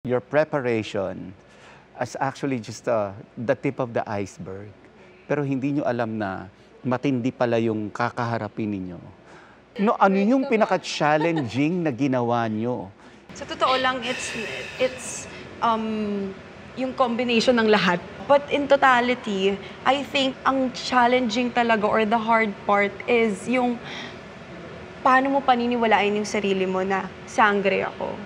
Your preparation is actually just the tip of the iceberg. Pero hindi nyo alam na matindi pala yung kakaharapin ninyo. No, ano yung pinaka-challenging na ginawa nyo? Sa totoo lang, it's yung combination ng lahat. But in totality, I think ang challenging talaga or the hard part is yung paano mo paniniwalain yung sarili mo na sangre ako.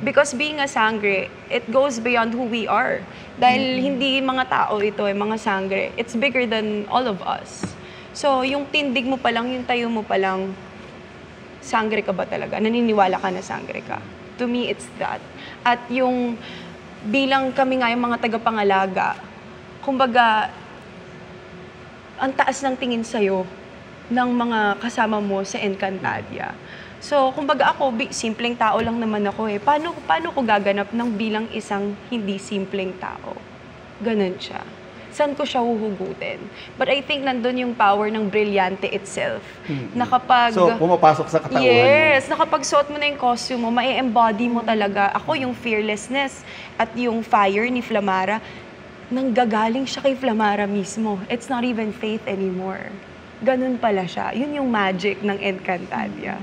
Because being a sangre, it goes beyond who we are. Dahil hindi mga tao ito, mga sangre. It's bigger than all of us. So, yung tindig mo pa lang, yung tayo mo pa lang, sangre ka ba talaga? Naniniwala ka na sangre ka? To me, it's that. At yung bilang kami nga yung mga tagapangalaga, kumbaga, ang taas ng tingin sa'yo ng mga kasama mo sa Encantadia. So, kumbaga ako, simpleng tao lang naman ako eh. Paano ko gaganap ng bilang isang hindi simpleng tao? Ganun siya. Saan ko siya huhugutin? But I think nandun yung power ng brilyante itself. Na kapag... So, pumapasok sa katauhan mo. Yes, na kapag suot mo na yung costume mo, mai-embody mo talaga. Ako yung fearlessness at yung fire ni Flamara, nanggagaling siya kay Flamara mismo. It's not even faith anymore. Ganun pala siya. Yun yung magic ng Encantadia.